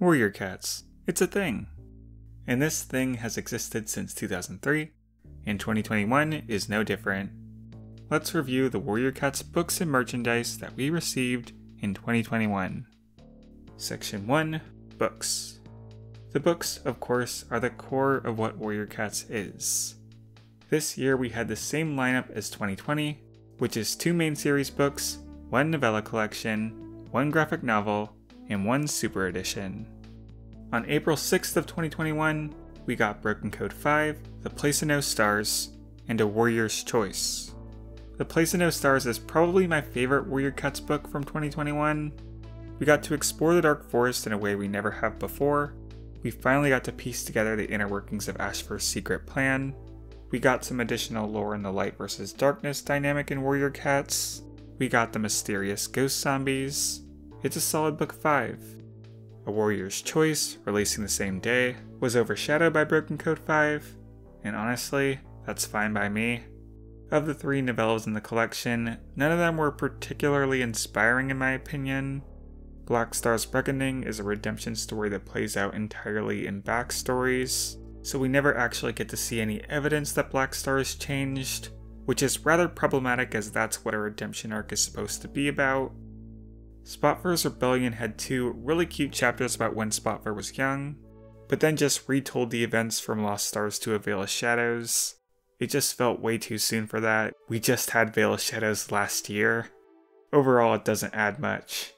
Warrior Cats. It's a thing. And this thing has existed since 2003, and 2021 is no different. Let's review the Warrior Cats books and merchandise that we received in 2021. Section 1. Books. The books, of course, are the core of what Warrior Cats is. This year we had the same lineup as 2020, which is 2 main series books, 1 novella collection, 1 graphic novel, and 1 super edition. On April 6th of 2021, we got Broken Code 5, The Place of No Stars, and A Warrior's Choice. The Place of No Stars is probably my favorite Warrior Cats book from 2021. We got to explore the Dark Forest in a way we never have before. We finally got to piece together the inner workings of Ashfur's secret plan. We got some additional lore in the light versus darkness dynamic in Warrior Cats. We got the mysterious ghost zombies. It's a solid book 5. A Warrior's Choice, releasing the same day, was overshadowed by Broken Code 5, and honestly, that's fine by me. Of the 3 novellas in the collection, none of them were particularly inspiring in my opinion. Black Star's Reckoning is a redemption story that plays out entirely in backstories, so we never actually get to see any evidence that Black Star has changed, which is rather problematic as that's what a redemption arc is supposed to be about. Spotfire's Rebellion had 2 really cute chapters about when Spotfire was young, but then just retold the events from Lost Stars to A Veil of Shadows. It just felt way too soon for that. We just had Veil of Shadows last year. Overall, it doesn't add much.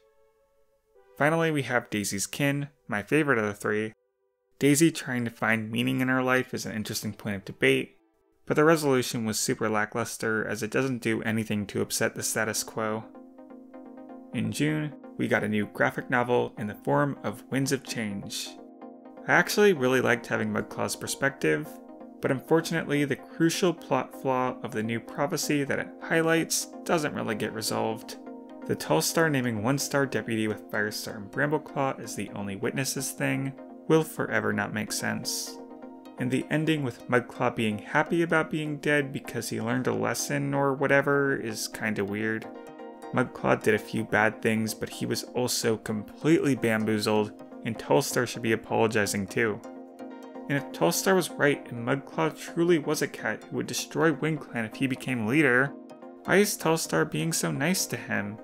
Finally, we have Daisy's Kin, my favorite of the 3. Daisy trying to find meaning in her life is an interesting point of debate, but the resolution was super lackluster as it doesn't do anything to upset the status quo. In June, we got a new graphic novel in the form of Winds of Change. I actually really liked having Mudclaw's perspective, but unfortunately the crucial plot flaw of the new prophecy that it highlights doesn't really get resolved. The Tall Star naming 1-star deputy with Firestar and Brambleclaw as the only witnesses thing will forever not make sense. And the ending with Mudclaw being happy about being dead because he learned a lesson or whatever is kinda weird. Mudclaw did a few bad things, but he was also completely bamboozled, and Tallstar should be apologizing too. And if Tallstar was right and Mudclaw truly was a cat who would destroy WindClan if he became leader, why is Tallstar being so nice to him?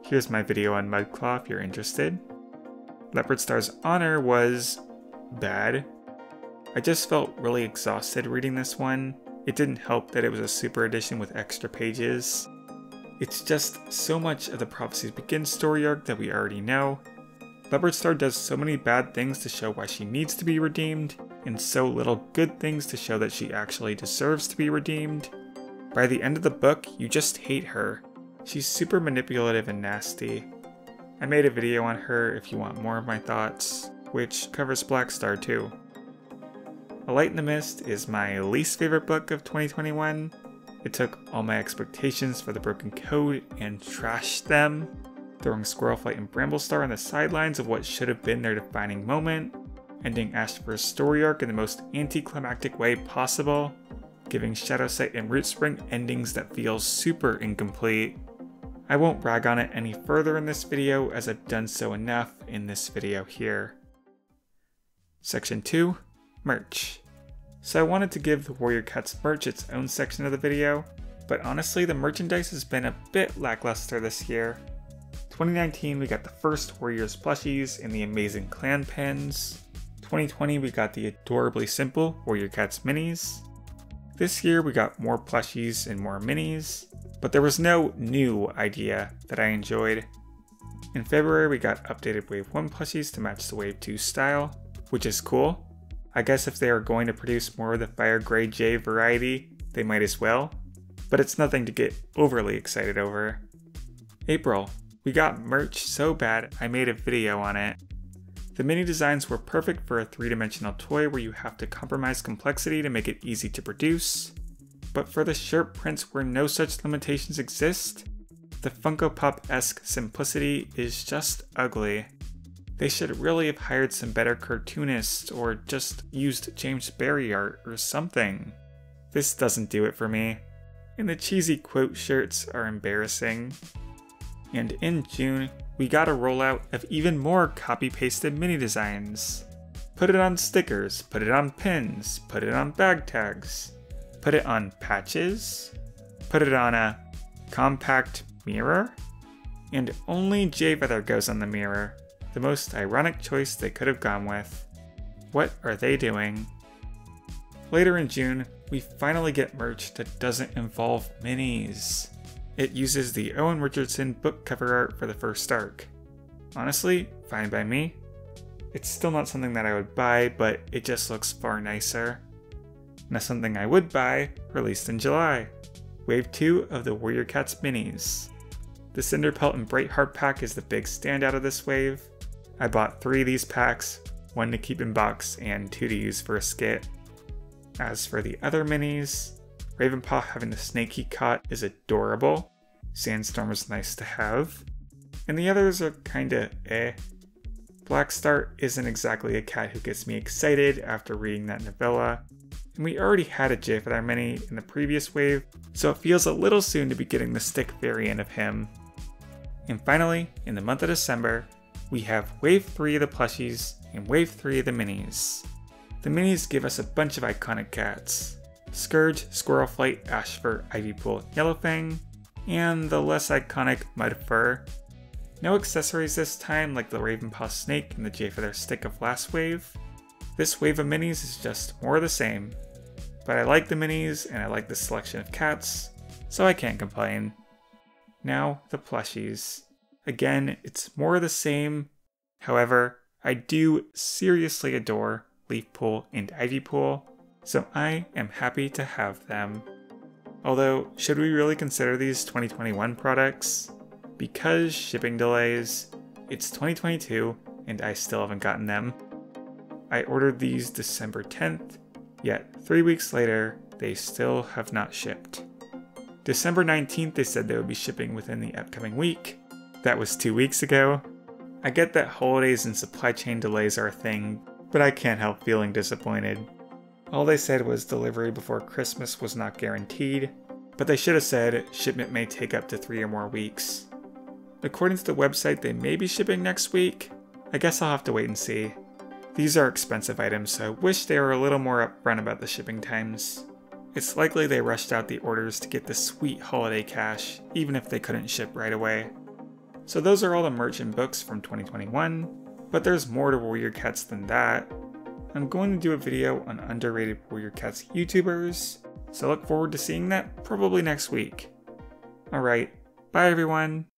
Here's my video on Mudclaw if you're interested. Leopardstar's Honor was bad. I just felt really exhausted reading this one. It didn't help that it was a super edition with extra pages. It's just so much of the Prophecies Begin story arc that we already know. Leopardstar does so many bad things to show why she needs to be redeemed, and so little good things to show that she actually deserves to be redeemed. By the end of the book, you just hate her. She's super manipulative and nasty. I made a video on her if you want more of my thoughts, which covers Black Star too. A Light in the Mist is my least favorite book of 2021. It took all my expectations for the Broken Code and trashed them, throwing Squirrelflight and Bramblestar on the sidelines of what should have been their defining moment, ending Ashfur's story arc in the most anticlimactic way possible, giving Shadowsight and Rootspring endings that feel super incomplete. I won't brag on it any further in this video as I've done so enough in this video here. Section 2. Merch. So I wanted to give the Warrior Cats merch its own section of the video, but honestly the merchandise has been a bit lackluster this year. 2019 we got the first Warriors plushies and the amazing clan pins. 2020 we got the adorably simple Warrior Cats minis. This year we got more plushies and more minis, but there was no new idea that I enjoyed. In February we got updated Wave 1 plushies to match the Wave 2 style, which is cool. I guess if they are going to produce more of the Fire Grey J variety, they might as well, but it's nothing to get overly excited over. April, we got merch so bad I made a video on it. The mini designs were perfect for a 3-dimensional toy where you have to compromise complexity to make it easy to produce, but for the shirt prints where no such limitations exist, the Funko Pop-esque simplicity is just ugly. They should really have hired some better cartoonists or just used James Barry art or something. This doesn't do it for me. And the cheesy quote shirts are embarrassing. And in June, we got a rollout of even more copy-pasted mini designs. Put it on stickers, put it on pins, put it on bag tags, put it on patches, put it on a compact mirror, and only Jayfeather goes on the mirror, the most ironic choice they could have gone with. What are they doing? Later in June, we finally get merch that doesn't involve minis. It uses the Owen Richardson book cover art for the first arc. Honestly, fine by me. It's still not something that I would buy, but it just looks far nicer. Now something I would buy, released in July. Wave 2 of the Warrior Cats minis. The Cinderpelt and Brightheart pack is the big standout of this wave. I bought 3 of these packs, 1 to keep in box and 2 to use for a skit. As for the other minis, Ravenpaw having the snake he caught is adorable. Sandstorm is nice to have. And the others are kinda eh. Blackstar isn't exactly a cat who gets me excited after reading that novella. And we already had a Jayfeather mini in the previous wave, so it feels a little soon to be getting the stick variant of him. And finally, in the month of December, we have Wave 3 of the plushies and Wave 3 of the minis. The minis give us a bunch of iconic cats. Scourge, Squirrelflight, Ashfur, Ivypool, Yellowfang, and the less iconic Mudfur. No accessories this time like the Ravenpaw snake and the Jayfeather stick of last wave. This wave of minis is just more of the same. But I like the minis and I like the selection of cats, so I can't complain. Now, the plushies. Again, it's more of the same. However, I do seriously adore Leafpool and Ivypool, so I am happy to have them. Although, should we really consider these 2021 products? Because shipping delays, it's 2022 and I still haven't gotten them. I ordered these December 10th, yet 3 weeks later, they still have not shipped. December 19th, they said they would be shipping within the upcoming week. That was 2 weeks ago. I get that holidays and supply chain delays are a thing, but I can't help feeling disappointed. All they said was delivery before Christmas was not guaranteed, but they should have said shipment may take up to 3 or more weeks. According to the website, they may be shipping next week. I guess I'll have to wait and see. These are expensive items, so I wish they were a little more upfront about the shipping times. It's likely they rushed out the orders to get the sweet holiday cash, even if they couldn't ship right away. So those are all the merch and books from 2021, but there's more to Warrior Cats than that. I'm going to do a video on underrated Warrior Cats YouTubers, so look forward to seeing that probably next week. Alright, bye everyone!